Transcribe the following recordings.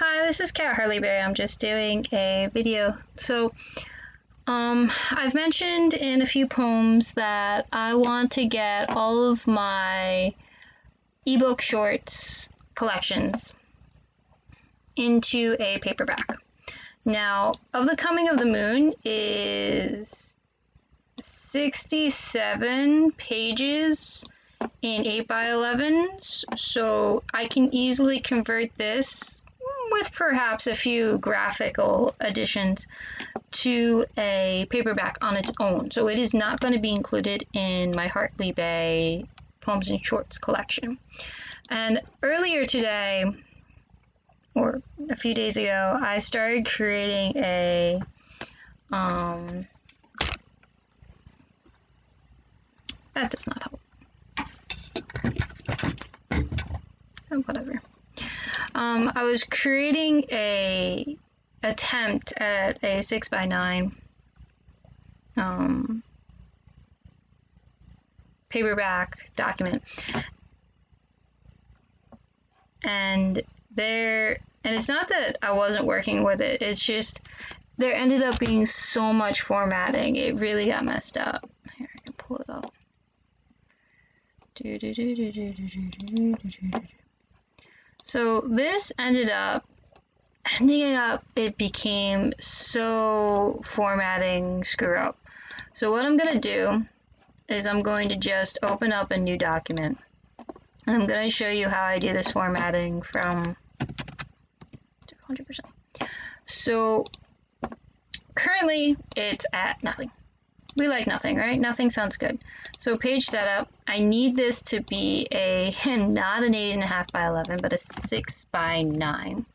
Hi, this is Cat Hartliebe. I'm just doing a video. So, I've mentioned in a few poems that I want to get all of my ebook shorts collections into a paperback. Now, Of the Coming of the Moon is 67 pages in 8x11s, so I can easily convert this with perhaps a few graphical additions to a paperback on its own. So it is not going to be included in my Hartliebe Poems and Shorts collection. And earlier today, or a few days ago, I started creating a that does not help. Oh, whatever. I was creating a attempt at a 6x9 paperback document, and it's not that I wasn't working with it, it's just there ended up being so much formatting, it really got messed up. Here, I can pull it up. So this ended up, it became so formatting screw up. So what I'm going to do is I'm going to just open up a new document. And I'm going to show you how I do this formatting from 100%. So currently it's at nothing. We like nothing, right? Nothing sounds good. So page setup, I need this to be not an 8.5x11, but a 6x9.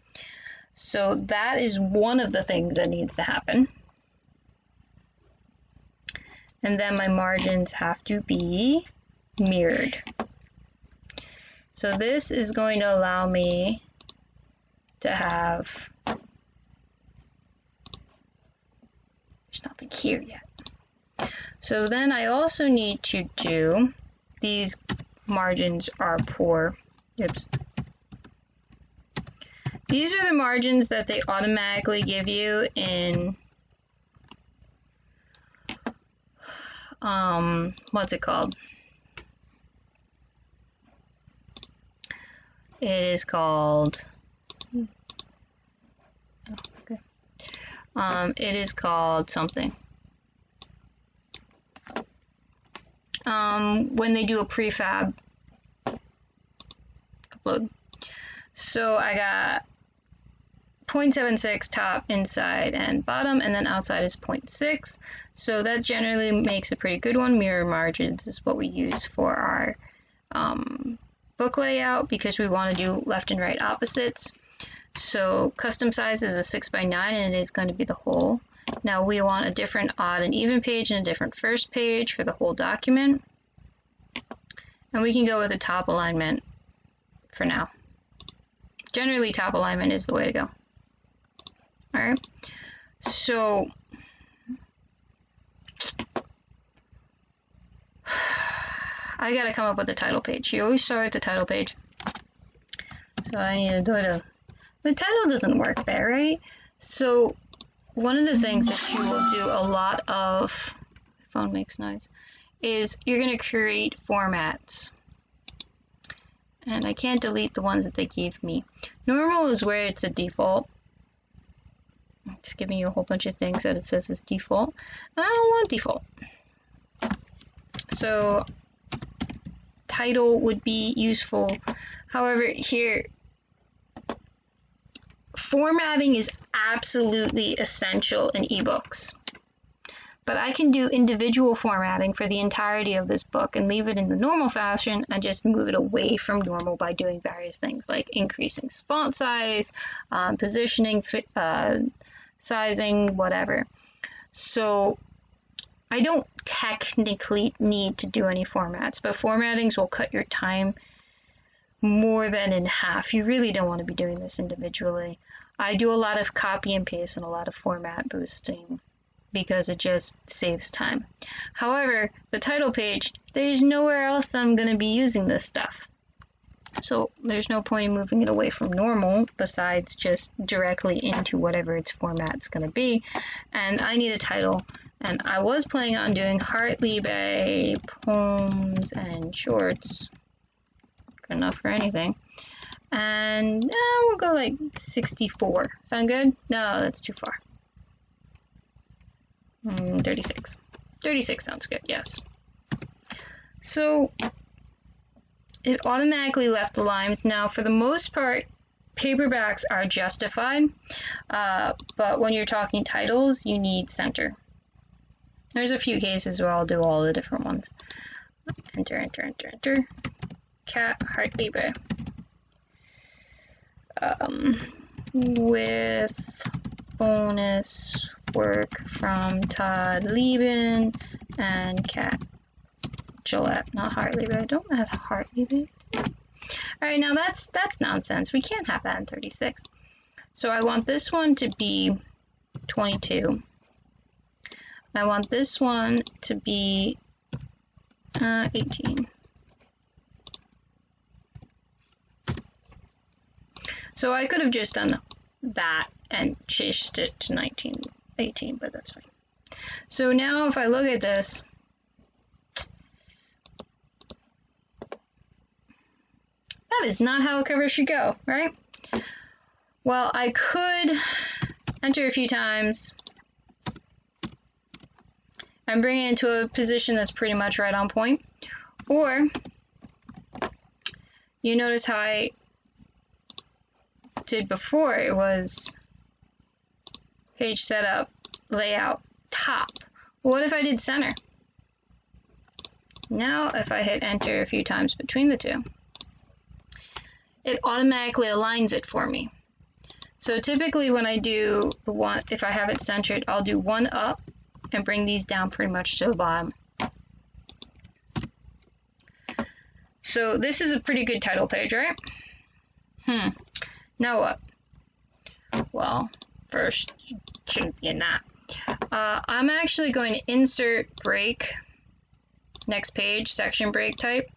So that is one of the things that needs to happen. And then my margins have to be mirrored. So this is going to allow me to have, there's nothing here yet. So then I also need to do, these margins are poor. Oops. These are the margins that they automatically give you in, what's it called? It is called, it is called something. When they do a prefab upload. So I got 0.76 top, inside, and bottom, and then outside is 0.6. So that generally makes a pretty good one. Mirror margins is what we use for our book layout because we want to do left and right opposites. So custom size is a 6x9 and it is going to be the whole. Now we want a different odd and even page and a different first page for the whole document. And we can go with a top alignment for now. Generally, top alignment is the way to go. Alright, so I gotta come up with a title page. You always start with the title page. So I need to do it. The title doesn't work there, right? So one of the things that you will do a lot of, my phone makes noise, is you're going to create formats. And I can't delete the ones that they gave me. Normal is where it's a default. It's giving you a whole bunch of things that it says is default. And I don't want default. So title would be useful. However, here, formatting is absolutely essential in ebooks. But I can do individual formatting for the entirety of this book and leave it in the normal fashion and just move it away from normal by doing various things like increasing font size, positioning, sizing, whatever. So I don't technically need to do any formats, but formattings will cut your time more than in half. You really don't want to be doing this individually. I do a lot of copy and paste and a lot of format boosting because it just saves time. However, the title page, there's nowhere else that I'm going to be using this stuff. So there's no point in moving it away from normal besides just directly into whatever its format's going to be. And I need a title. And I was planning on doing Hartliebe Poems and Shorts. Good enough for anything. And we'll go like 64. Sound good? No, that's too far. 36. 36 sounds good, yes. So it automatically left the lines. Now, for the most part, paperbacks are justified, but when you're talking titles, you need center. There's a few cases where I'll do all the different ones. Enter, enter, enter, enter. Cat Hartliebe. With bonus work from Todd Lieben and Cat Gillette, not Hartliebe. I don't have Hartliebe. Alright, now that's nonsense. We can't have that in 36. So I want this one to be 22. I want this one to be 18. So I could have just done that and changed it to 18, but that's fine. So now if I look at this, that is not how a cover should go, right? Well, I could enter a few times and bring it into a position that's pretty much right on point. Or, you notice how I did before, it was page setup, layout, top. What if I did center? Now if I hit enter a few times between the two, it automatically aligns it for me. So typically when I do the one, if I have it centered, I'll do one up and bring these down pretty much to the bottom. So this is a pretty good title page, right? Now what? Well, first, shouldn't be in that. I'm actually going to insert break, next page, section break type.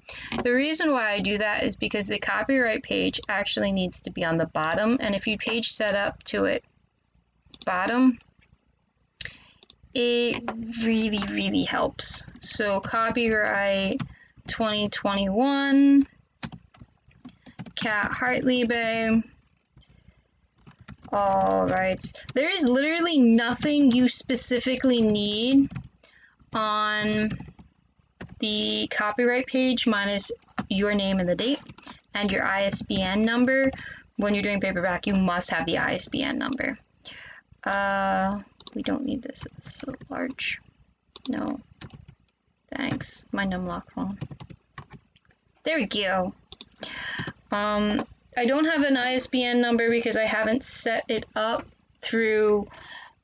The reason why I do that is because the copyright page actually needs to be on the bottom, and if you page set up to it bottom, it really, really helps. So copyright 2021, Cat Hartliebe. All right, there is literally nothing you specifically need on the copyright page minus your name and the date and your ISBN number. When you're doing paperback, you must have the ISBN number. We don't need this, it's so large. No, thanks, my numlock's on. There we go. I don't have an ISBN number because I haven't set it up through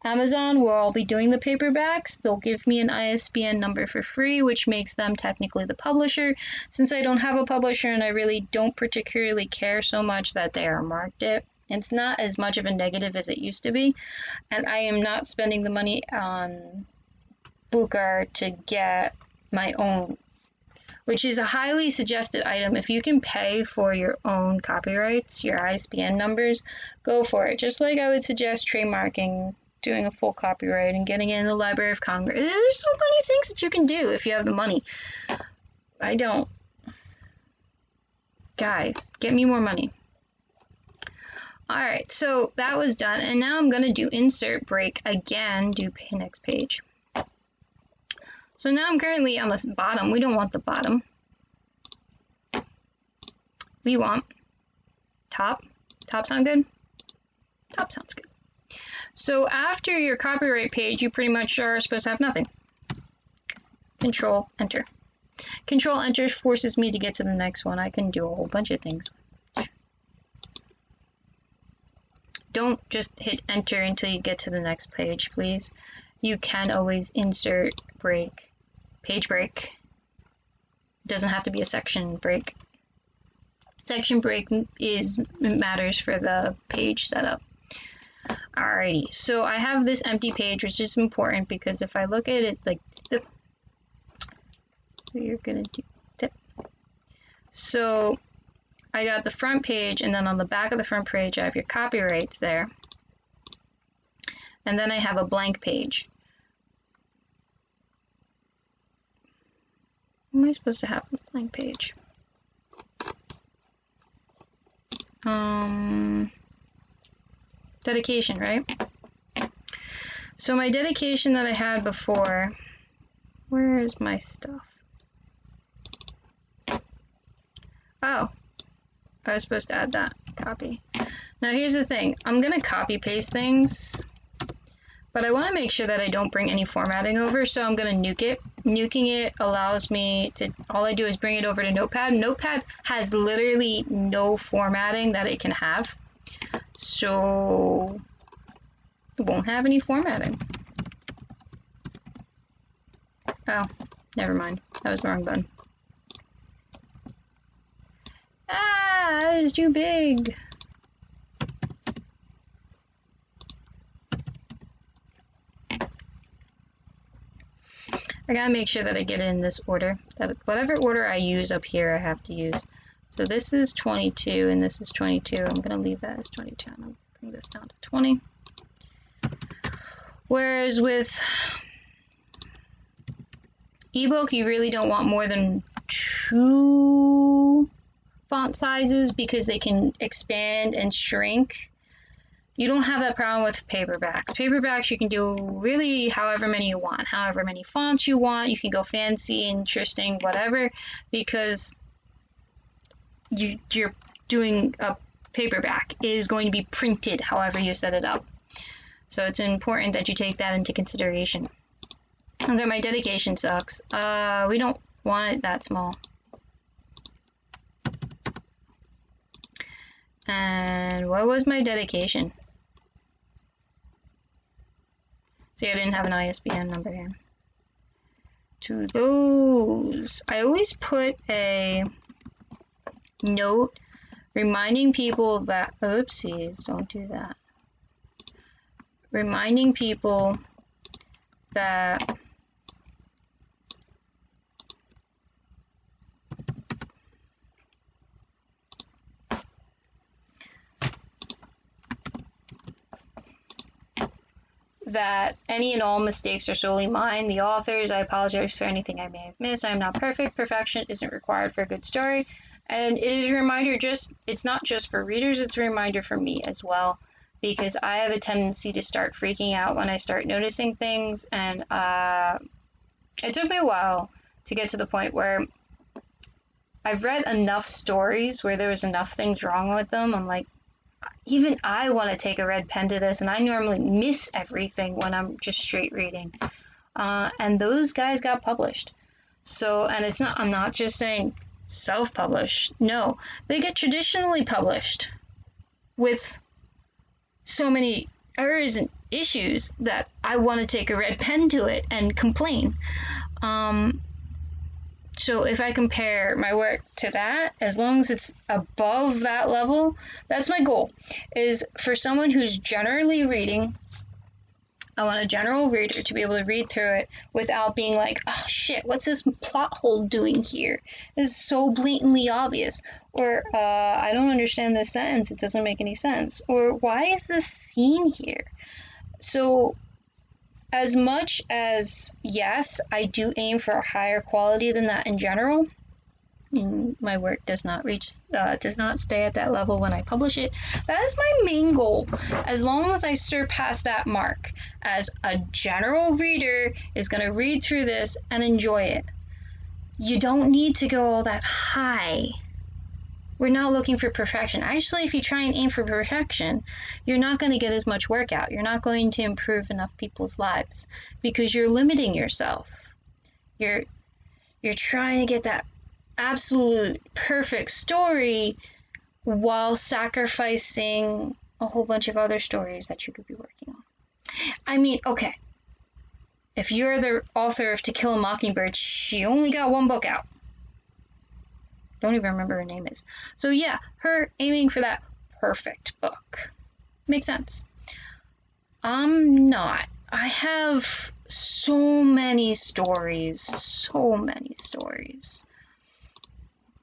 Amazon where I'll be doing the paperbacks. They'll give me an ISBN number for free, which makes them technically the publisher. Since I don't have a publisher and I really don't particularly care so much that they are marked it, it's not as much of a negative as it used to be. And I am not spending the money on Bookar to get my own, which is a highly suggested item. If you can pay for your own copyrights, your ISBN numbers, go for it. Just like I would suggest trademarking, doing a full copyright, and getting it in the Library of Congress. There's so many things that you can do if you have the money. I don't. Guys, get me more money. Alright, so that was done, and now I'm going to do insert break again, do next page. So now I'm currently on the bottom. We don't want the bottom. We want top. Top sound good? Top sounds good. So after your copyright page, you pretty much are supposed to have nothing. Control Enter. Control Enter forces me to get to the next one. I can do a whole bunch of things. Don't just hit enter until you get to the next page, please. You can always insert break, page break. It doesn't have to be a section break. Section break matters for the page setup. Alrighty, so I have this empty page, which is important because if I look at it like this, you're gonna do that. So I got the front page, and then on the back of the front page, I have your copyrights there. And then I have a blank page. What am I supposed to have on the blank page? Dedication, right? So my dedication that I had before, where is my stuff? Oh, I was supposed to add that copy. Now here's the thing, I'm gonna copy paste things, but I want to make sure that I don't bring any formatting over, so I'm gonna nuke it. Nuking it allows me to, all I do is bring it over to Notepad. Notepad has literally no formatting that it can have, so it won't have any formatting. Oh, never mind, that was the wrong button. Ah, that is too big. I gotta make sure that I get it in this order, that whatever order I use up here I have to use. So this is 22 and this is 22. I'm gonna leave that as 22 and I'll bring this down to 20. Whereas with ebook, you really don't want more than 2 font sizes because they can expand and shrink. You don't have that problem with paperbacks. Paperbacks, you can do really however many you want, however many fonts you want. You can go fancy, interesting, whatever, because you're doing a paperback. It is going to be printed however you set it up. So it's important that you take that into consideration. Okay, my dedication sucks. We don't want it that small. And what was my dedication? See, I didn't have an ISBN number here. To those, I always put a note reminding people that, oopsies, don't do that. Reminding people that any and all mistakes are solely mine, the authors. I apologize for anything I may have missed. I am not perfect. Perfection isn't required for a good story. And it is a reminder, it's not just for readers, it's a reminder for me as well, because I have a tendency to start freaking out when I start noticing things, and it took me a while to get to the point where I've read enough stories where there was enough things wrong with them. I'm like, even I want to take a red pen to this, and I normally miss everything when I'm just straight reading. And those guys got published. So, and it's not, I'm not just saying self-published. No, they get traditionally published with so many errors and issues that I want to take a red pen to it and complain. So if I compare my work to that, as long as it's above that level, that's my goal, is for someone who's generally reading, I want a general reader to be able to read through it without being like, oh shit, what's this plot hole doing here? This is so blatantly obvious. Or, I don't understand this sentence, it doesn't make any sense. Or, why is this scene here? So, as much as, yes, I do aim for a higher quality than that in general, and my work does not stay at that level when I publish it, that is my main goal. As long as I surpass that mark, as a general reader is going to read through this and enjoy it. You don't need to go all that high. We're not looking for perfection. Actually, if you try and aim for perfection, you're not going to get as much work out. You're not going to improve enough people's lives because you're limiting yourself. You're trying to get that absolute perfect story while sacrificing a whole bunch of other stories that you could be working on. I mean, okay, if you're the author of To Kill a Mockingbird, she only got 1 book out. Don't even remember her name is. So yeah, her aiming for that perfect book makes sense. I'm not. I have so many stories.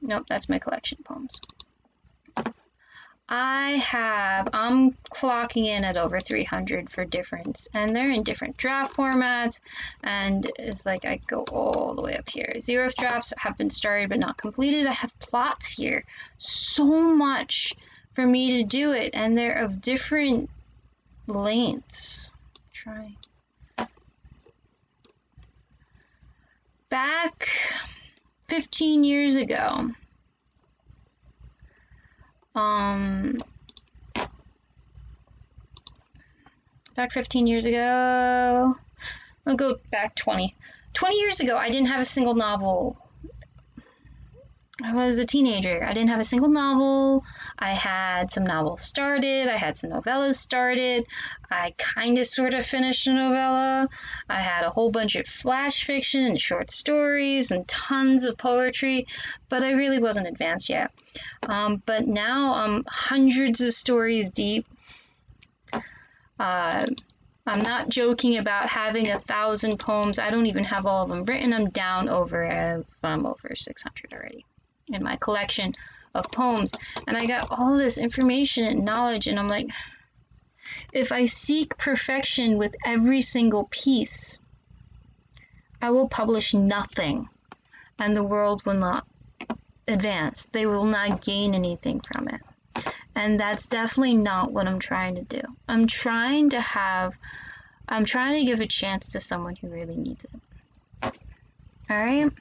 Nope, that's my collection of poems. I'm clocking in at over 300 for difference, and they're in different draft formats, and it's like I go all the way up here. 0th drafts have been started but not completed. I have plots here, so much for me to do it, and they're of different lengths. Try. Back 15 years ago, back 15 years ago, I'll go back 20 years ago, I didn't have a single novel. I was a teenager. I didn't have a single novel. I had some novels started. I had some novellas started. I kind of sort of finished a novella. I had a whole bunch of flash fiction and short stories and tons of poetry, but I really wasn't advanced yet. But now I'm hundreds of stories deep. I'm not joking about having 1,000 poems. I don't even have all of them written. I'm down over, I'm over 600 already in my collection of poems, and I got all this information and knowledge, and I'm like, if I seek perfection with every single piece, I will publish nothing, and the world will not advance. They will not gain anything from it, and that's definitely not what I'm trying to do. I'm trying to give a chance to someone who really needs it. All right?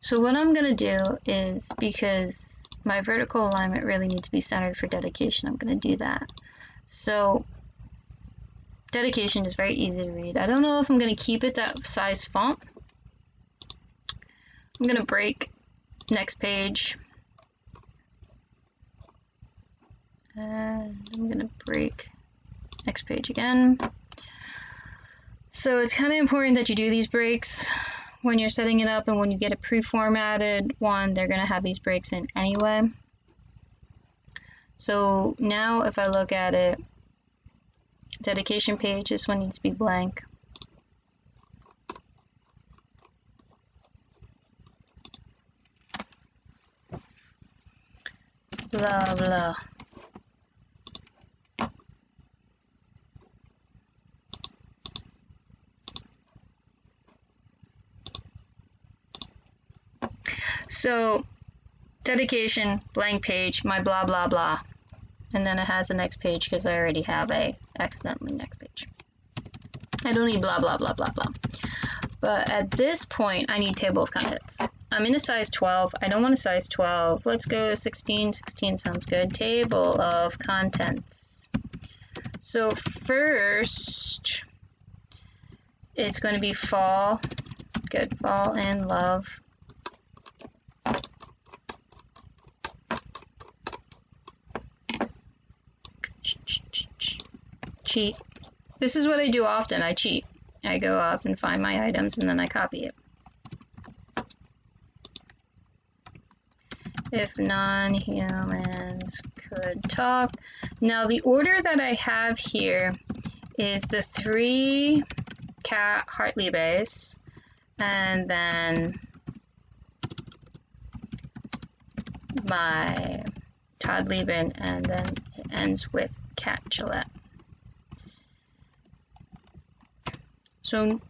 So what I'm going to do is, because my vertical alignment really needs to be centered for dedication, I'm going to do that. So dedication is very easy to read. I don't know if I'm going to keep it that size font. I'm going to break next page. And I'm going to break next page again. So it's kind of important that you do these breaks when you're setting it up, and when you get a pre-formatted one, they're going to have these breaks in anyway. So now if I look at it, dedication page, this one needs to be blank. Blah, blah. So, dedication, blank page, my blah, blah, blah. And then it has the next page because I already have a accidentally next page. I don't need blah, blah, blah, blah, blah. But at this point, I need table of contents. I'm in a size 12. I don't want a size 12. Let's go 16. 16 sounds good. Table of contents. So first, it's going to be fall. Good. Fall in love. Cheat. This is what I do often. I cheat. I go up and find my items and then I copy it. If non-humans could talk. Now the order that I have here is the 3 Cat Hartlibes, and then my Hartliebe, and then it ends with Cat Gillette. So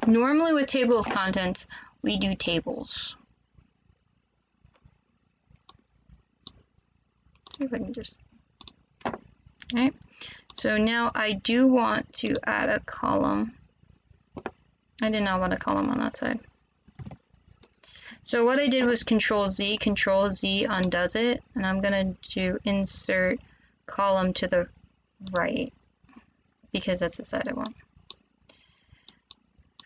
normally with table of contents, we do tables. See if I can just, alright. So now I do want to add a column. I did not want a column on that side. So what I did was Control Z undoes it, and I'm gonna do insert column to the right, because that's the side I want.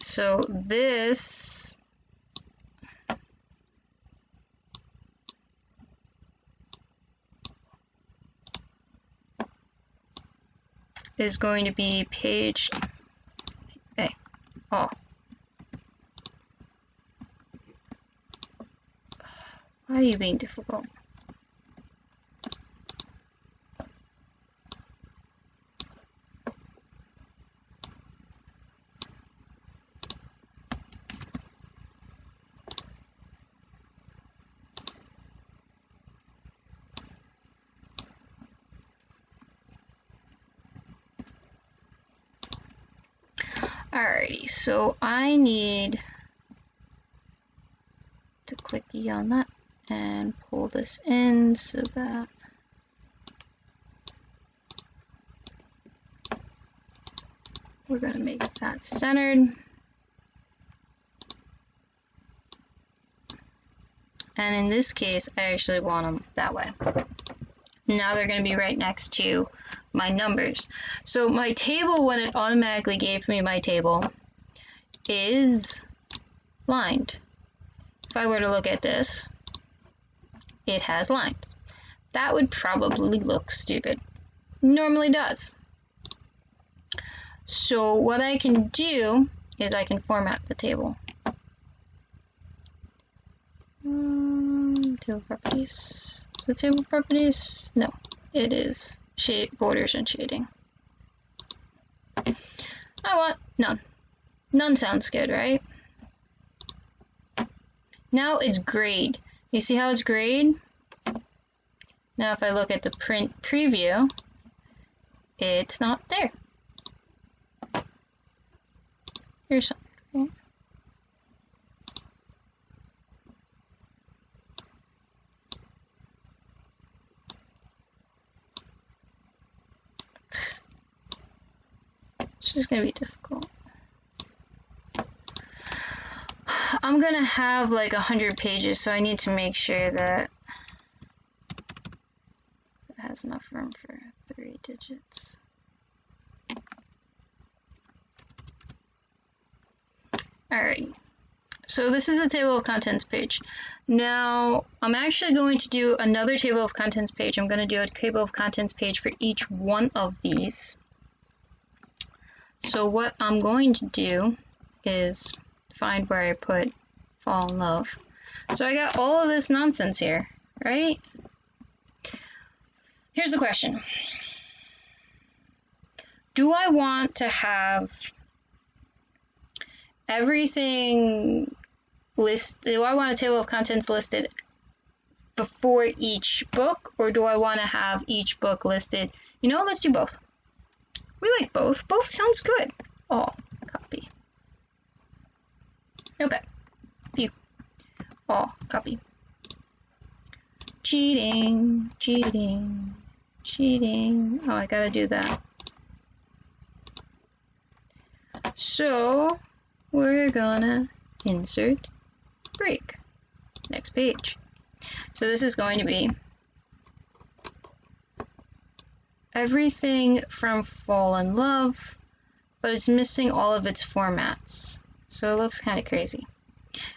So this is going to be page A. Oh. Why are you being difficult? Alrighty, so I need to click E on that and pull this in so that we're going to make that centered. And in this case, I actually want them that way. Now they're going to be right next to my numbers. So my table, when it automatically gave me my table, is lined. If I were to look at this, it has lines. That would probably look stupid. Normally does. So what I can do is I can format the table. Table properties. Is it table properties? No, it is shade, borders and shading. I want none. None sounds good, right? Now it's grayed. You see how it's grayed? Now if I look at the print preview, it's not there. Here's something. Right? It's just going to be difficult. I'm going to have like 100 pages, so I need to make sure that it has enough room for 3 digits. Alright, so this is the table of contents page. Now, I'm actually going to do another table of contents page. I'm going to do a table of contents page for each one of these. So what I'm going to do is find where I put fall in love. So I got all of this nonsense here, right? Here's the question. Do I want to have everything listed? Do I want a table of contents listed before each book, or do I want to have each book listed? You know, let's do both. We like both. Both sounds good. All. Copy. Okay. View. All. Copy. Cheating. Cheating. Cheating. Oh, I gotta do that. So, we're gonna insert break. Next page. So this is going to be everything from Fall in Love, but it's missing all of its formats. So it looks kind of crazy.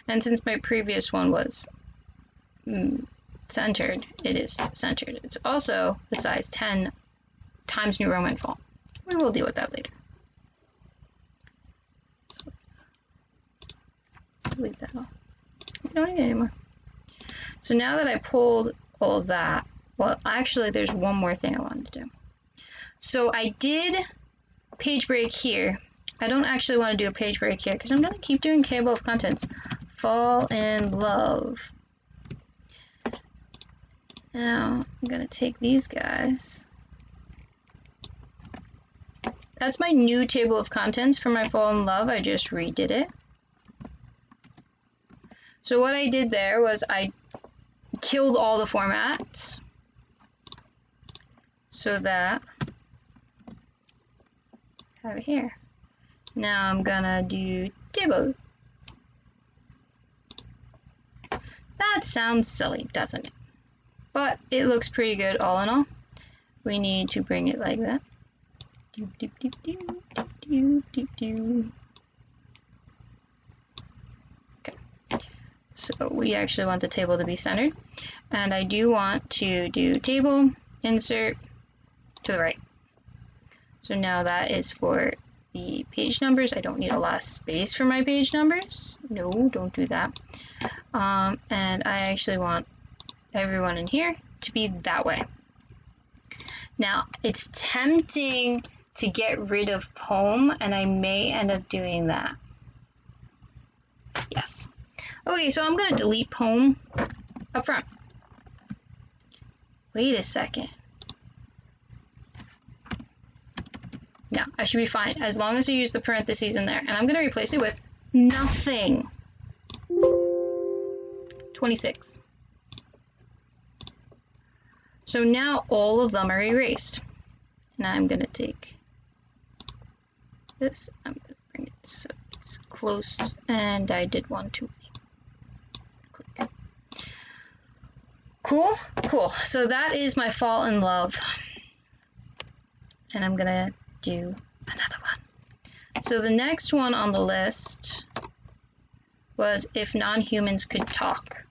And since my previous one was centered, it is centered. It's also the size 10 Times New Roman font. We will deal with that later. So, delete that off. We don't need it anymore. So now that I pulled all of that, well, actually, there's one more thing I wanted to do. So I did page break here. I don't actually want to do a page break here because I'm going to keep doing table of contents. Fall in Love. Now I'm going to take these guys. That's my new table of contents for my Fall in Love. I just redid it. So what I did there was I killed all the formats so that I have it here. Now I'm gonna do table. That sounds silly, doesn't it? But it looks pretty good all in all. We need to bring it like that. Doop, doop, doop, doop, doop, doop, doop. Okay. So we actually want the table to be centered. And I do want to do table, insert, to the right. So now that is for the page numbers. I don't need a last space for my page numbers. No, don't do that. And I actually want everyone in here to be that way. Now, it's tempting to get rid of poem, and I may end up doing that. Yes. Okay, so I'm going to delete poem up front. Wait a second. Yeah, I should be fine as long as I use the parentheses in there. And I'm going to replace it with nothing. 26. So now all of them are erased. Now I'm going to take this, I'm going to bring it so it's close, and I did one too many. Click. Cool, cool. So that is my fall in love. And I'm going to do another one. So the next one on the list was If Non-Humans Could Talk.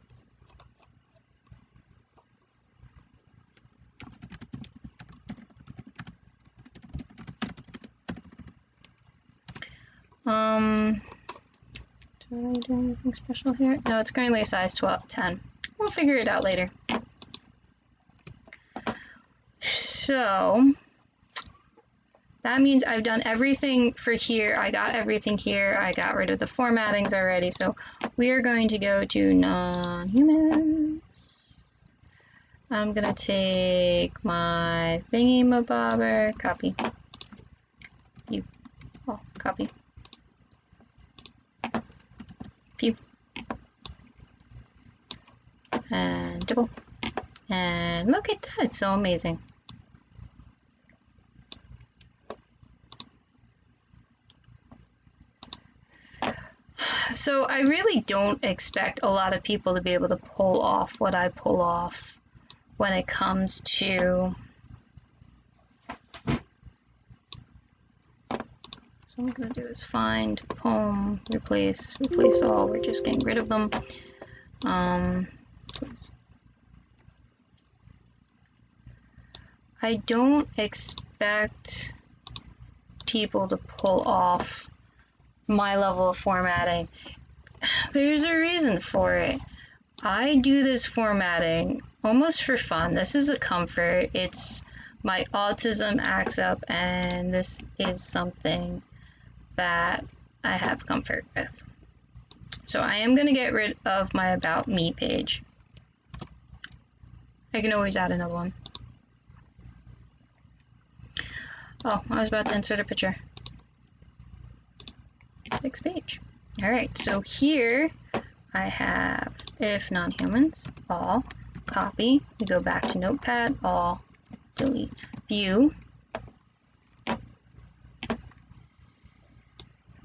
Did I do anything special here? No, it's currently a size 10. We'll figure it out later. So that means I've done everything for here. I got everything here. I got rid of the formattings already. So we are going to go to non-humans. I'm going to take my thingy-mabobber, copy. Copy. View. And double. And look at that, it's so amazing. So I really don't expect a lot of people to be able to pull off what I pull off when it comes to So what I'm going to do is find poem, replace all. We're just getting rid of them. I don't expect people to pull off my level of formatting. There's a reason for it. I do this formatting almost for fun. This is a comfort. It's my autism acts up, and this is something that I have comfort with. So I am going to get rid of my About Me page. I can always add another one. Oh, I was about to insert a picture. Next page. Alright, so here I have If Non-Humans, all, copy, we go back to Notepad, all, delete, view.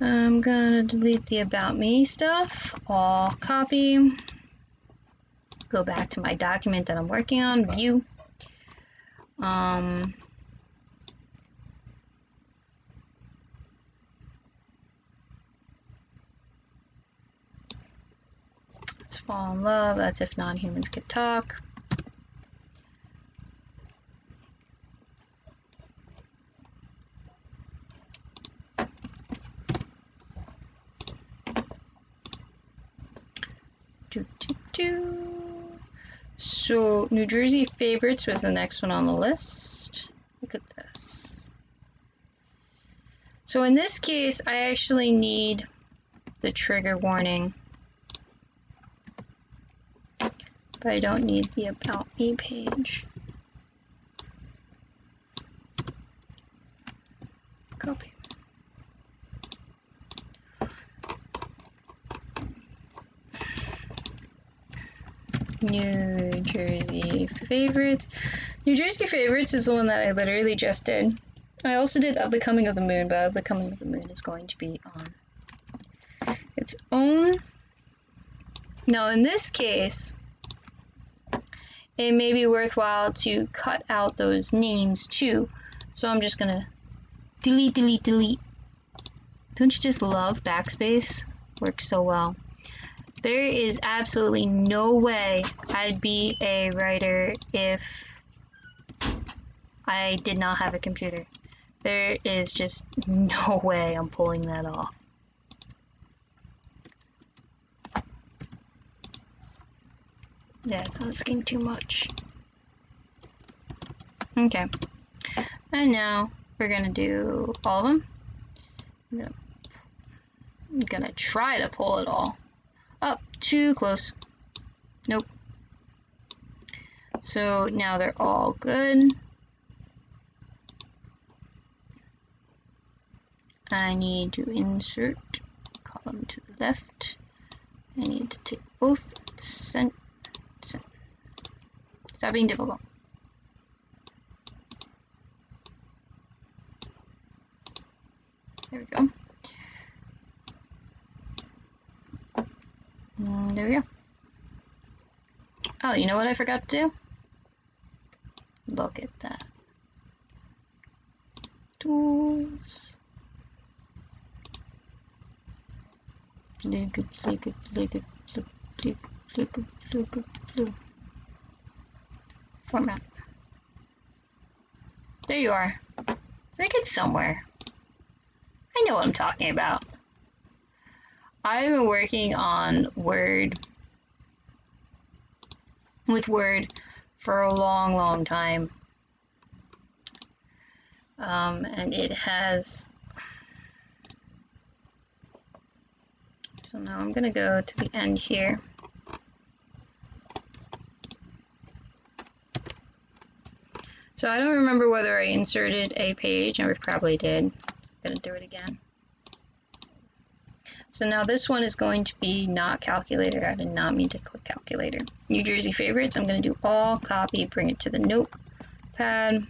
I'm gonna delete the About Me stuff, all, copy, go back to my document that I'm working on, view. Let's fall in love, that's If Non-Humans Could Talk. So New Jersey Favorites was the next one on the list. Look at this. So in this case, I actually need the trigger warning, but I don't need the About Me page. Copy. New Jersey Favorites. New Jersey Favorites is the one that I literally just did. I also did Of the Coming of the Moon, but Of the Coming of the Moon is going to be on its own. Now in this case, it may be worthwhile to cut out those names too. So I'm just gonna delete, delete, delete. Don't you just love backspace? Works so well. There is absolutely no way I'd be a writer if I did not have a computer. There is just no way I'm pulling that off. Yeah, it's asking too much. Okay. And now we're gonna do all of them. I'm gonna try to pull it all. Oh, too close. Nope. So now they're all good. I need to insert column to the left. I need to take both Stop being difficult. There we go. And there we go. Oh, you know what I forgot to do? Look at that. Tools. Format. There you are. It's like it's somewhere. I know what I'm talking about. I've been working on Word with Word for a long, long time. And it has. So now I'm going to go to the end here. So I don't remember whether I inserted a page, and I probably did. I'm going to do it again. So now this one is going to be not calculator. I did not mean to click calculator. New Jersey favorites. I'm going to do all, copy, bring it to the notepad.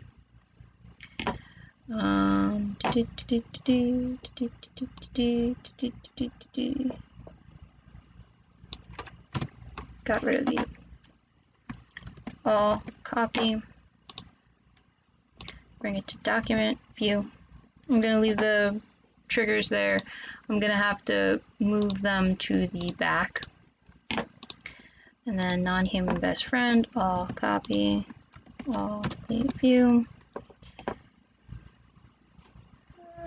Got rid of the all, copy, bring it to document, view. I'm going to leave the triggers there. I'm going to have to move them to the back. And then non-human best friend, all, copy, all, delete, view.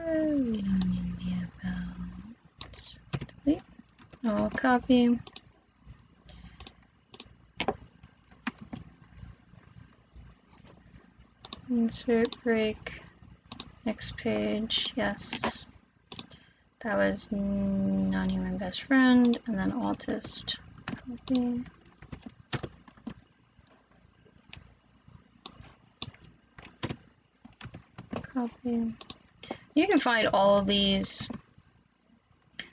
We don't need the about. Delete, all, copy. Insert, break, next page, yes. That was non-human best friend, and then Autist. Copy. Copy. You can find all of these.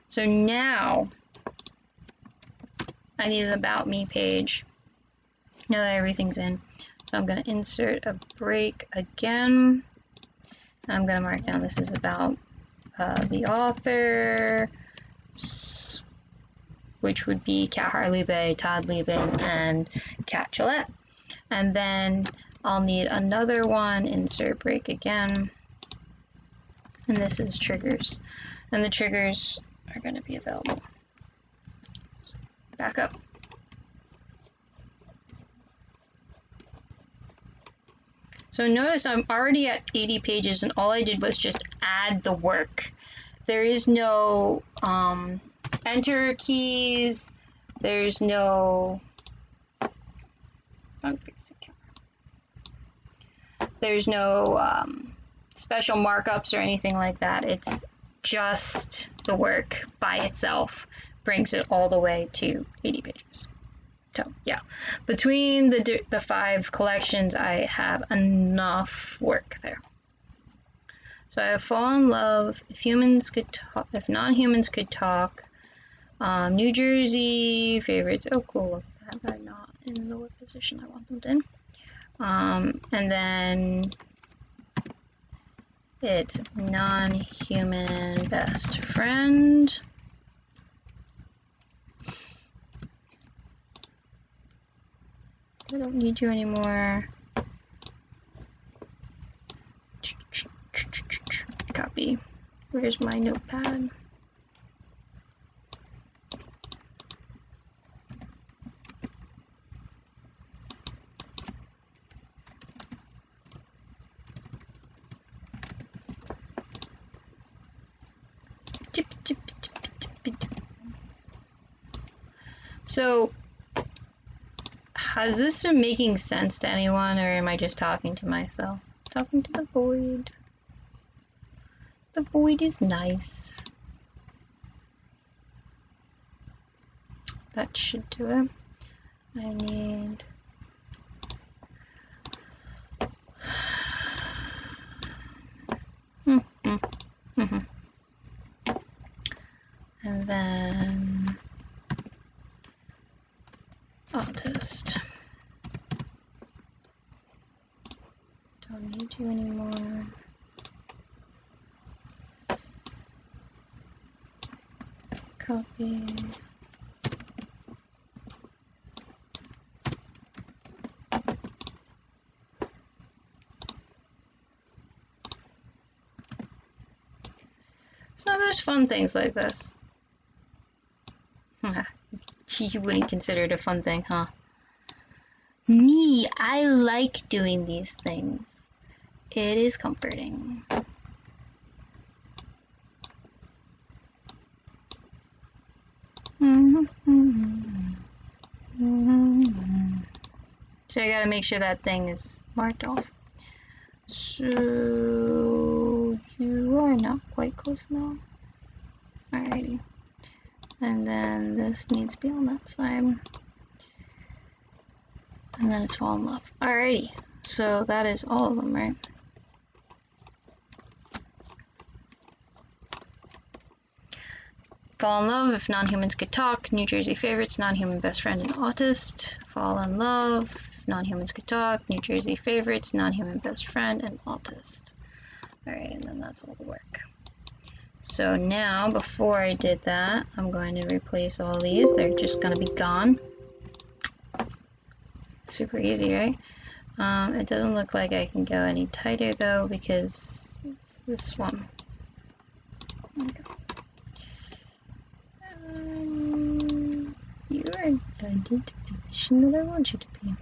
So now I need an about me page. Now that everything's in. So I'm going to insert a break again. And I'm going to mark down this is about the author, which would be Cat Hartliebe, Todd Lieben, and Cat Gillette. And then I'll need another one, insert break again. And this is triggers. And the triggers are going to be available. Back up. So notice I'm already at 80 pages and all I did was just add the work. There is no enter keys. There's no there's no special markups or anything like that. It's just the work by itself brings it all the way to 80 pages. So yeah, between the 5 collections, I have enough work there. So I have Fall in Love, If Humans Could Talk, If Non-Humans Could Talk, New Jersey favorites. Oh, cool! Look at that. They're not in the position I want them in. And then it's Non-Human Best Friend. I don't need you anymore. Copy. Where's my notepad? So, has this been making sense to anyone, or am I just talking to myself? Talking to the void. The void is nice. That should do it. I need... Don't need you anymore. Copy. So there's fun things like this. You wouldn't consider it a fun thing, huh? Me, I like doing these things. It is comforting. So I gotta make sure that thing is marked off. So you are not quite close enough. Alrighty. And then this needs to be on that side. And then it's falling off. Alrighty. So that is all of them, right? Fall in love, if non-humans could talk. New Jersey favorites, non-human best friend and autist. Fall in love, if non-humans could talk. New Jersey favorites, non-human best friend and autist. Alright, and then that's all the work. So now, before I did that, I'm going to replace all these. They're just going to be gone. Super easy, right? It doesn't look like I can go any tighter though, because it's this one. Okay. You are blended to position that I want you to be.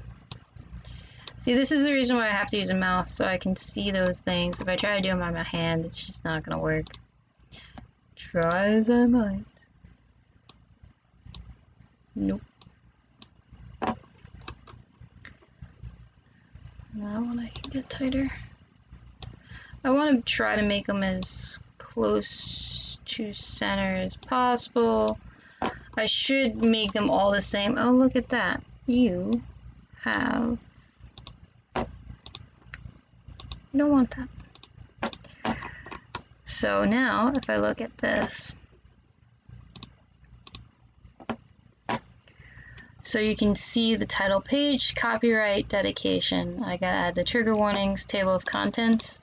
See, this is the reason why I have to use a mouse, so I can see those things. If I try to do them by my hand, it's just not going to work. Try as I might. Nope. That one I can get tighter. I want to try to make them as close to center as possible. I should make them all the same. Oh, look at that. You have... You don't want that. So now, if I look at this, so you can see the title page, copyright, dedication. I gotta add the trigger warnings, table of contents.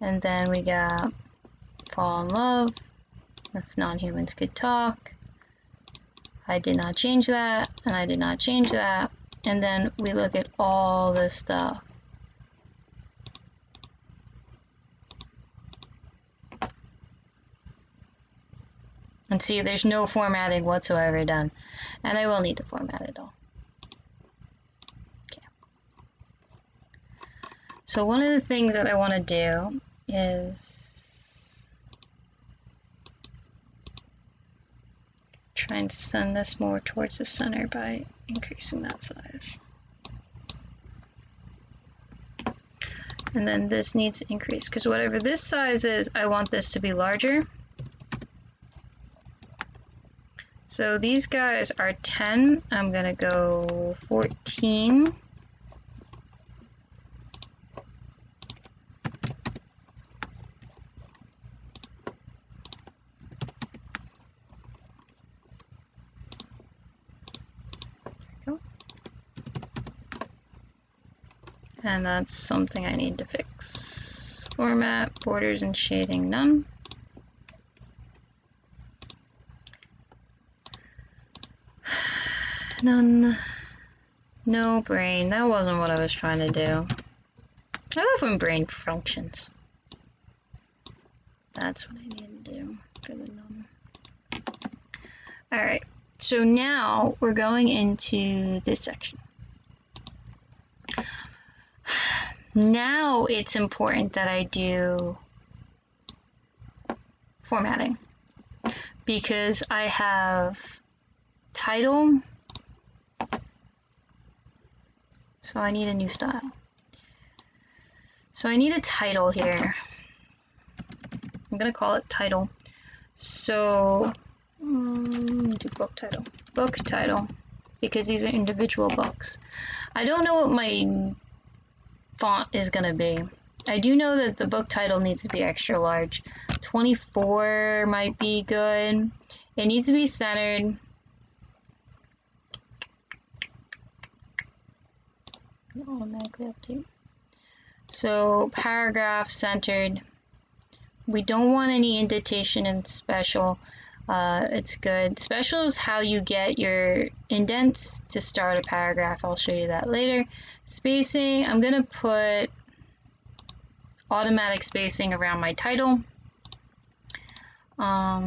And then we got fall in love, if non-humans could talk. I did not change that, and I did not change that. And then we look at all this stuff. And see, there's no formatting whatsoever done. And I will need to format it all. Okay. So one of the things that I want to do is try and send this more towards the center by increasing that size. And then this needs to increase, because whatever this size is, I want this to be larger. So these guys are 10. I'm going to go 14. And that's something I need to fix. Format, borders and shading, none. None. No brain. That wasn't what I was trying to do. I love when brain functions. That's what I need to do for the none. Alright, so now we're going into this section. Now it's important that I do formatting, because I have title, so I need a new style. So I need a title here. I'm gonna call it title. So do book title, because these are individual books. I don't know what my font is gonna be. I do know that the book title needs to be extra large. 24 might be good. It needs to be centered. automatically update. So paragraph centered. We don't want any indentation in special. It's good. Special is how you get your indents to start a paragraph. I'll show you that later. Spacing, I'm gonna put automatic spacing around my title. I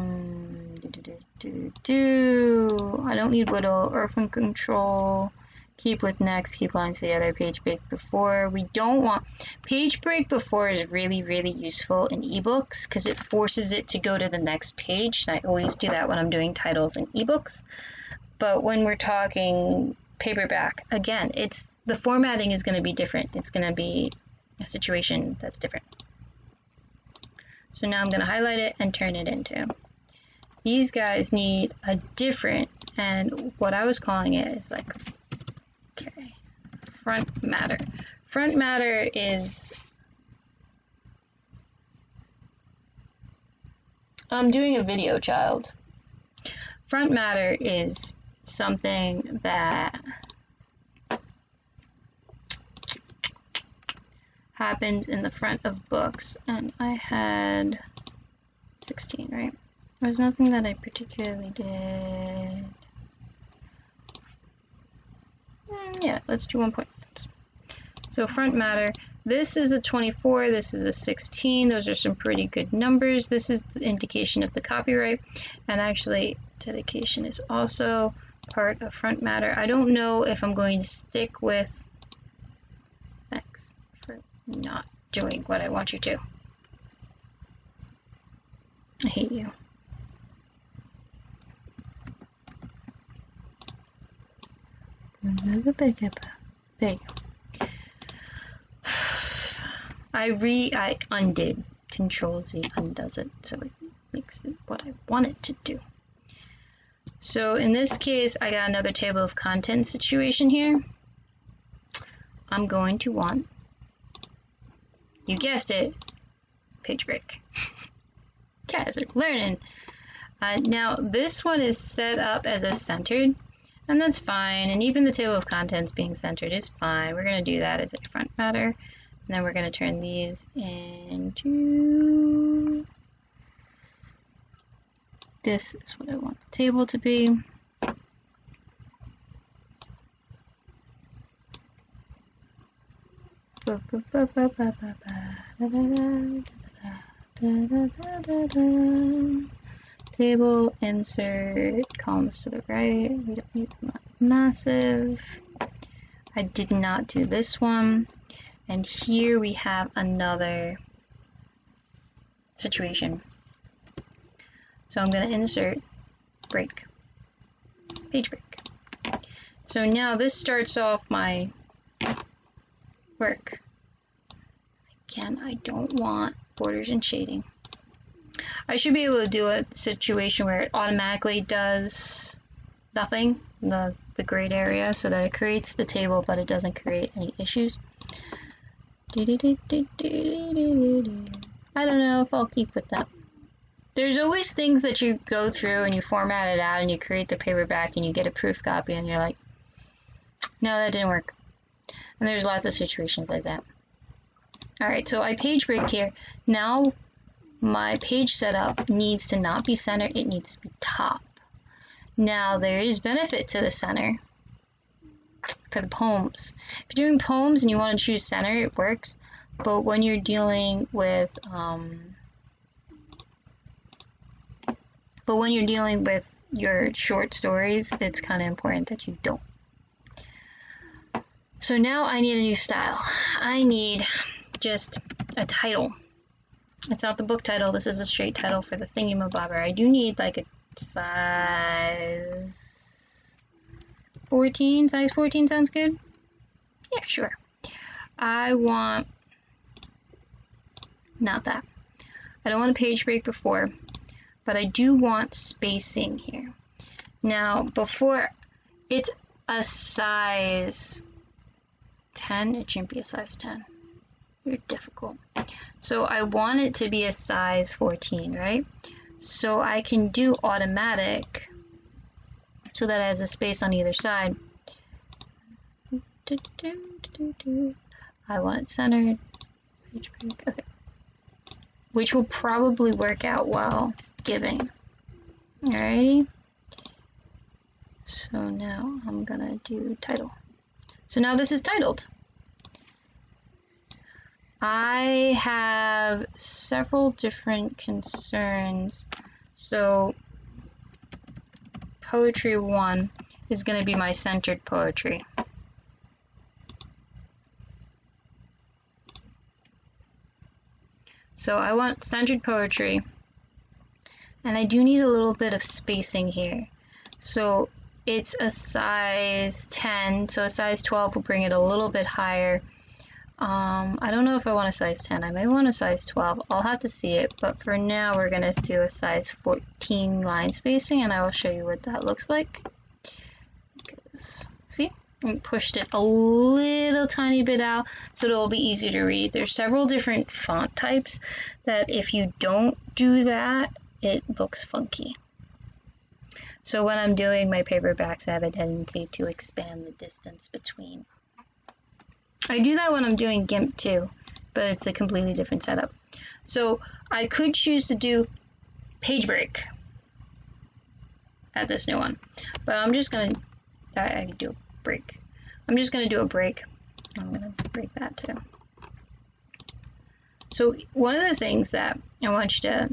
don't need whittle, orphan control. Keep with next, keep lines together, page break before. We don't want, page break before is really, really useful in ebooks because it forces it to go to the next page. And I always do that when I'm doing titles in ebooks. But when we're talking paperback, again, the formatting is going to be different. It's going to be a situation that's different. So now I'm going to highlight it and turn it into. These guys need a different, and what I was calling it is like, okay, front matter. Front matter is, I'm doing a video, child. Front matter is something that happens in the front of books, and I had 16, right? There was nothing that I particularly did. Yeah, let's do 1 point. So front matter, this is a 24, this is a 16, those are some pretty good numbers. This is the indication of the copyright, and actually dedication is also part of front matter. I don't know if I'm going to stick with, thanks for not doing what I want you to. I hate you. There you go. I undid. Control Z undoes it, so it makes it what I want it to do. So in this case, I got another table of contents situation here. I'm going to want, you guessed it, page break. Guys are learning. Now this one is set up as a centered, and that's fine, and even the table of contents being centered is fine. We're going to do that as a front matter, and then we're going to turn these into, this is what I want the table to be. Table, insert, columns to the right. We don't need them that massive. I did not do this one. And here we have another situation. So I'm going to insert, break, page break. So now this starts off my work. Again, I don't want borders and shading. I should be able to do a situation where it automatically does nothing, the grayed area, so that it creates the table, but it doesn't create any issues. I don't know if I'll keep with that. There's always things that you go through and you format it out and you create the paperback and you get a proof copy and you're like, no, that didn't work. And there's lots of situations like that. Alright, so I page break here. Now my page setup needs to not be center, it needs to be top. Now there is benefit to the center for the poems. If you're doing poems and you want to choose center, it works. But when you're dealing with your short stories, it's kind of important that you don't. So now I need a new style. I need just a title. It's not the book title, this is a straight title for the thingamabobber. I do need like a size 14. Size 14 sounds good? Yeah, sure. I want, not that. I don't want a page break before, but I do want spacing here. Now, before, it's a size 10, it shouldn't be a size 10. You're difficult. So I want it to be a size 14, right? So I can do automatic so that it has a space on either side. I want it centered. Page break. Okay. Which will probably work out while giving. Alrighty. So now I'm gonna do title. So now this is titled. I have several different concerns. So poetry 1 is going to be my centered poetry. So I want centered poetry, and I do need a little bit of spacing here. So it's a size 10, so a size 12 will bring it a little bit higher. I don't know if I want a size 10. I may want a size 12. I'll have to see it, but for now we're going to do a size 14 line spacing, and I will show you what that looks like. Because, see? I pushed it a little tiny bit out so it'll be easy to read. There's several different font types that if you don't do that, it looks funky. So when I'm doing my paperbacks, I have a tendency to expand the distance between. I do that when I'm doing GIMP too, but it's a completely different setup. So I could choose to do page break at this new one, but I'm just gonna, I could do a break. I'm just gonna do a break. I'm gonna break that too. So one of the things that I want you to,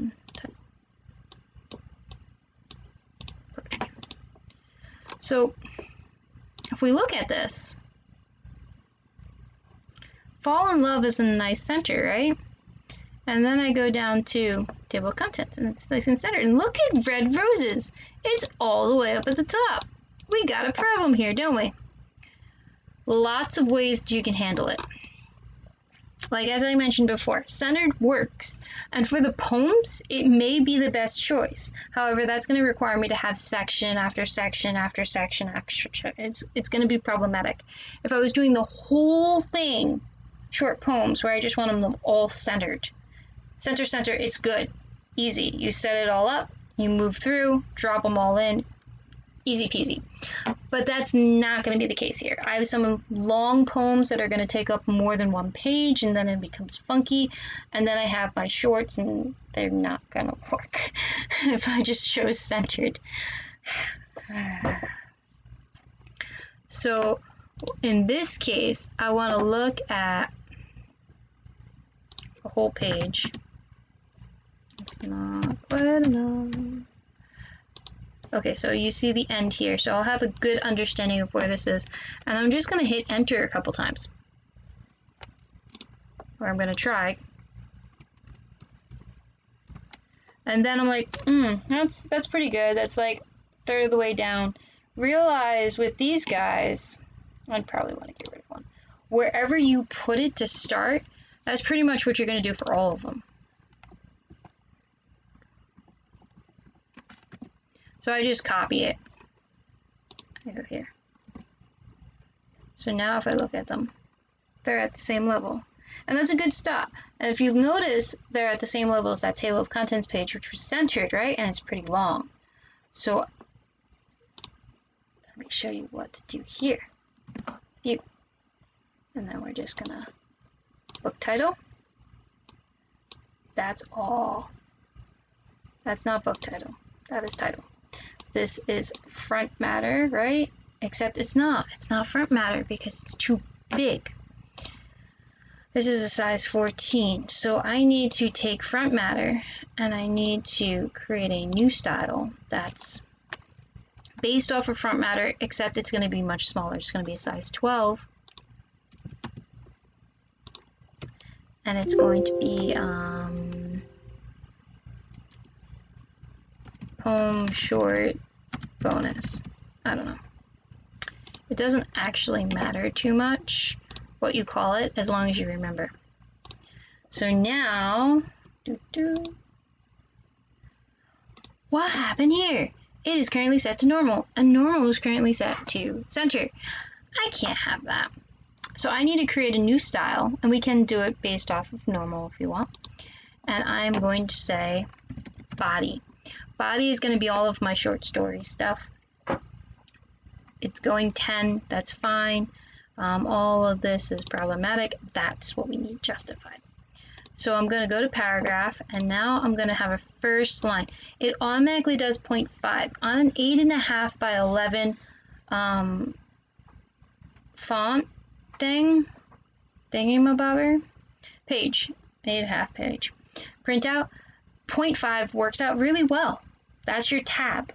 so if we look at this, Fall in Love is in a nice center, right? And then I go down to table of contents, and it's nice and centered. And look at Red Roses. It's all the way up at the top. We got a problem here, don't we? Lots of ways you can handle it. Like as I mentioned before, centered works. And for the poems, it may be the best choice. However, that's going to require me to have section after section after section after section. It's going to be problematic. If I was doing the whole thing, short poems where I just want them all centered. Center, center, it's good. Easy. You set it all up, you move through, drop them all in. Easy peasy. But that's not going to be the case here. I have some long poems that are going to take up more than one page, and then it becomes funky. And then I have my shorts, and they're not going to work if I just show centered. So in this case, I want to look at the whole page. It's not quite enough. Okay, so you see the end here, so I'll have a good understanding of where this is. And I'm just going to hit enter a couple times. Or I'm going to try. And then I'm like, that's pretty good. That's like a third of the way down. Realize with these guys, I'd probably want to get rid of one. Wherever you put it to start, that's pretty much what you're going to do for all of them. So I just copy it. I go here. So now if I look at them, they're at the same level. And that's a good stop. And if you notice, they're at the same level as that table of contents page, which was centered, right? And it's pretty long. So let me show you what to do here. View. And then we're just gonna book title. That's all. That's not book title. That is title. This is front matter, right? Except it's not. It's not front matter because it's too big. This is a size 14. So I need to take front matter and I need to create a new style that's based off of front matter, except it's going to be much smaller. It's going to be a size 12. And it's going to be poem short bonus. I don't know. It doesn't actually matter too much what you call it as long as you remember. So now, what happened here? It is currently set to normal, and normal is currently set to center. I can't have that. So I need to create a new style, and we can do it based off of normal if you want. And I'm going to say body. Body is going to be all of my short story stuff. It's going 10, that's fine. All of this is problematic. That's what we need justified. So I'm going to go to paragraph, and now I'm going to have a first line. It automatically does 0.5 on an 8.5 by 11 font thingamabobber page, 8.5 page. Printout, 0.5 works out really well. That's your tab.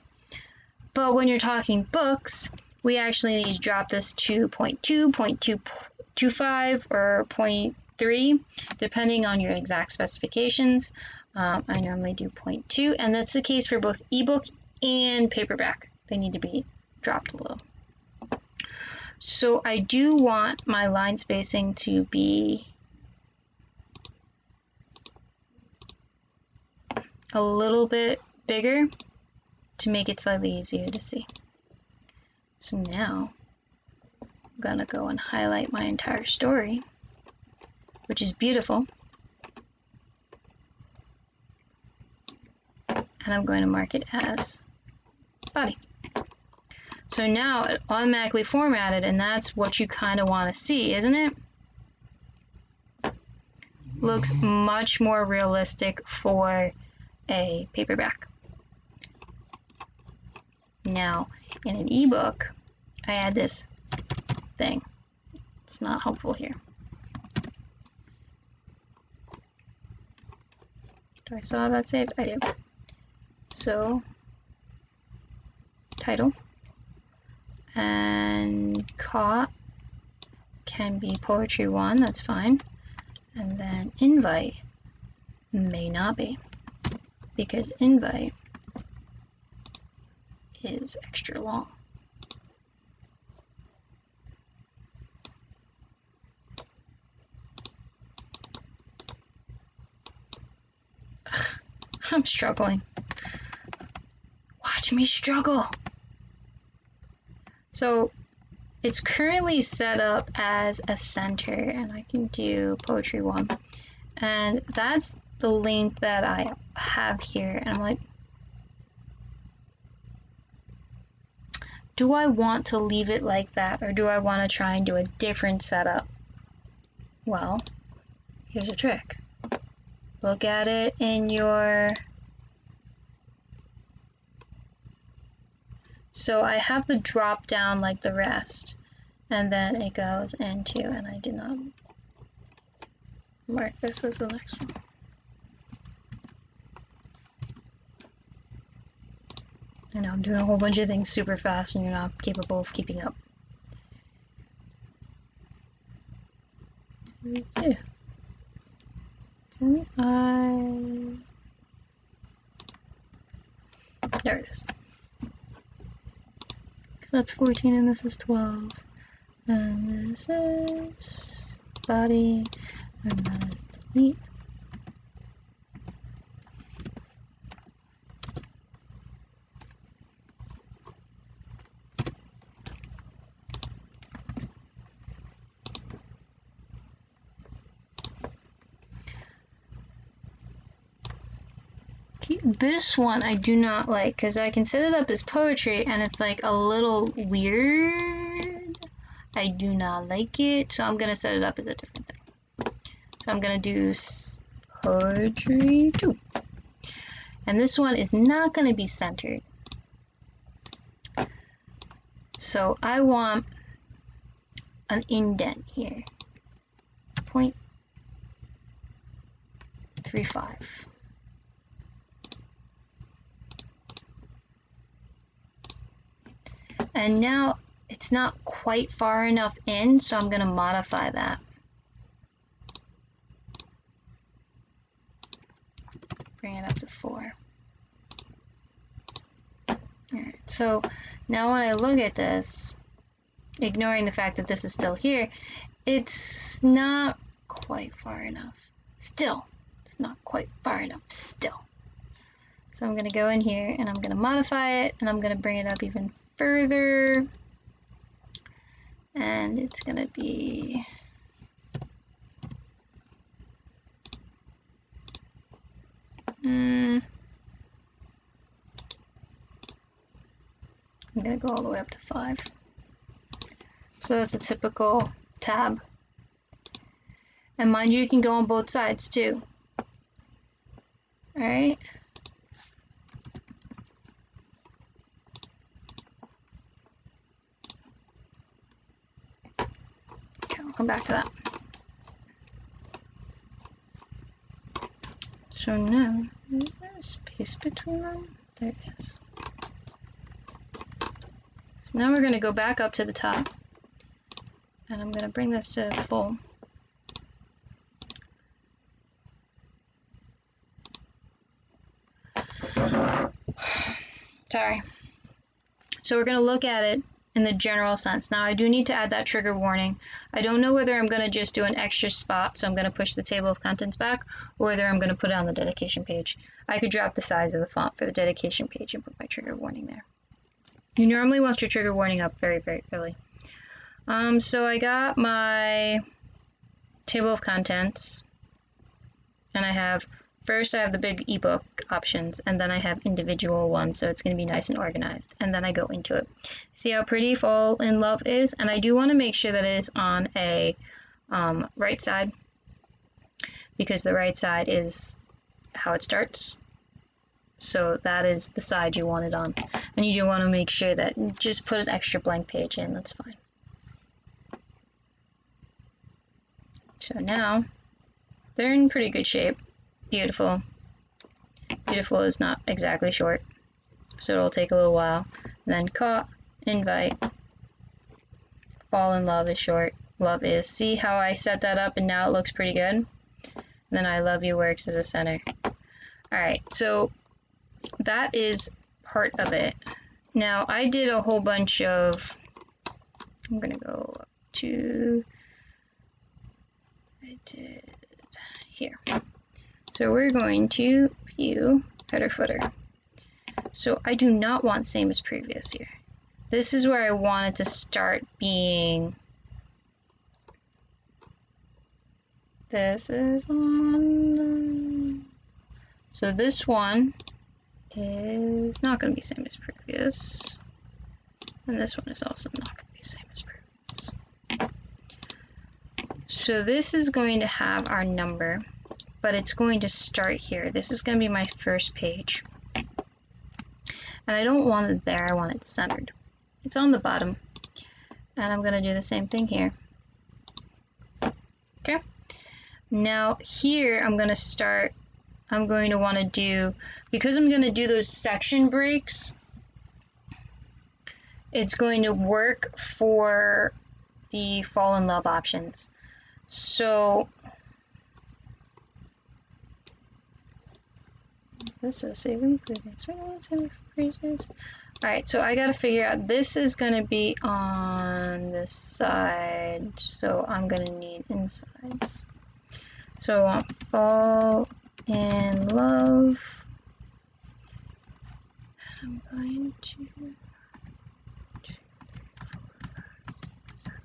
But when you're talking books, we actually need to drop this to 0.2, 0.225, or 0.3, depending on your exact specifications. I normally do 0.2, and that's the case for both ebook and paperback. They need to be dropped a little. So I do want my line spacing to be a little bit bigger to make it slightly easier to see. So now I'm gonna go and highlight my entire story, which is beautiful. And I'm going to mark it as body. So now it automatically formatted, and that's what you kind of want to see, isn't it? Looks much more realistic for a paperback. Now, in an ebook, I add this thing. It's not helpful here. Do I still have that saved? I do. So, title and caught can be poetry 1, that's fine. And then invite may not be, because invite is extra long. I'm struggling. Watch me struggle. So it's currently set up as a center, and I can do poetry 1. And that's the length that I have here. And I'm like, do I want to leave it like that, or do I want to try and do a different setup? Well, here's a trick. Look at it in your... So I have the drop down like the rest, and then it goes into, and I did not mark this as the next one. I know I'm doing a whole bunch of things super fast and you're not capable of keeping up. There it is. That's 14 and this is 12. And this is body, and that is delete. This one I do not like because I can set it up as poetry and it's like a little weird. I do not like it, so I'm gonna set it up as a different thing. So I'm gonna do poetry 2, and this one is not gonna be centered. So I want an indent here, 0.35. And now it's not quite far enough in, so I'm going to modify that. Bring it up to 4. Alright, so now when I look at this, ignoring the fact that this is still here, it's not quite far enough. Still, it's not quite far enough still. So I'm going to go in here and I'm going to modify it, and I'm going to bring it up even further, and it's gonna be I'm gonna go all the way up to 5. So that's a typical tab. And mind you, you can go on both sides too. Alright. Okay, we'll come back to that. So now, is there a space between them? There it is. So now we're going to go back up to the top. And I'm going to bring this to full. Sorry. So we're going to look at it in the general sense. Now I do need to add that trigger warning. I don't know whether I'm going to just do an extra spot, so I'm going to push the table of contents back, or whether I'm going to put it on the dedication page. I could drop the size of the font for the dedication page and put my trigger warning there. You normally want your trigger warning up very, very early. So I got my table of contents, and I have first I have the big ebook options, and then I have individual ones, so it's going to be nice and organized. And then I go into it. See how pretty Fall in Love is? And I do want to make sure that it is on a right side, because the right side is how it starts. So that is the side you want it on. And you do want to make sure that you just put an extra blank page in, that's fine. So now they're in pretty good shape. Beautiful. Beautiful is not exactly short, so it'll take a little while. And then caught, invite, Fall in Love is short, love is. See how I set that up and now it looks pretty good? And then I love you works as a center. Alright, so that is part of it. Now I did a whole bunch of, I'm gonna go up to, I did here. So we're going to view header footer. So I do not want same as previous here. This is where I want it to start being. This is on. So this one is not going to be same as previous. And this one is also not going to be same as previous. So this is going to have our number, but it's going to start here. This is going to be my first page. And I don't want it there, I want it centered. It's on the bottom. And I'm going to do the same thing here. Okay. Now here I'm going to start, I'm going to want to do, because I'm going to do those section breaks, it's going to work for the Fall in Love options. So this is saving previous. We don't want to save previous. Alright, so I gotta figure out, this is gonna be on this side, so I'm gonna need insides. So I want Fall in Love. I'm going to 1, 2, 3, 4, 5, 6, 7.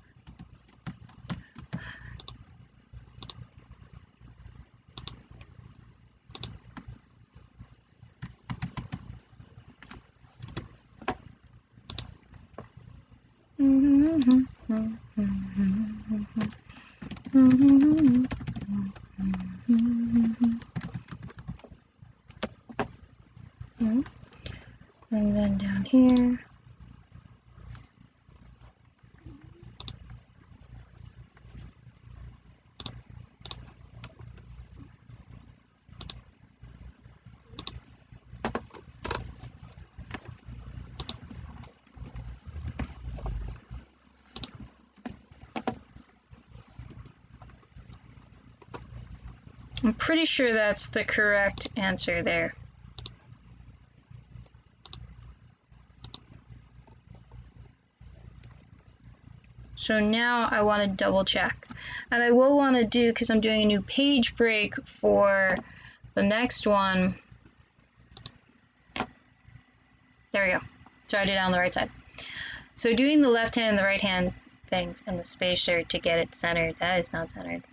And then down here. I'm pretty sure that's the correct answer there. So now I want to double check. And I will want to do, because I'm doing a new page break for the next one. There we go. So I did it on the right side. So doing the left hand and the right hand things and the spacer to get it centered, that is not centered.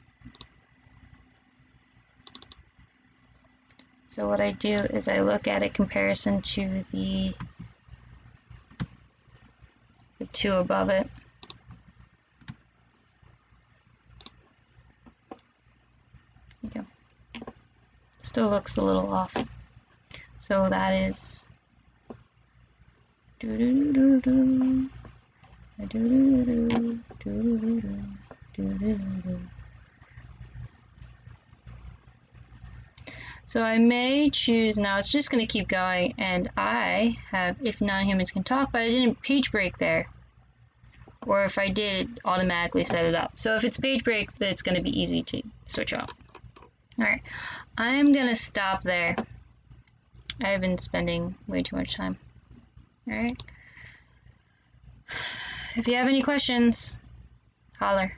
So what I do is I look at it comparison to the two above it. Still looks a little off. So that is so I may choose, now it's just going to keep going, and I have if non-humans can talk, but I didn't page break there. Or if I did, it automatically set it up. So if it's page break, it's going to be easy to switch off. Alright, I'm going to stop there. I've been spending way too much time. Alright. If you have any questions, holler.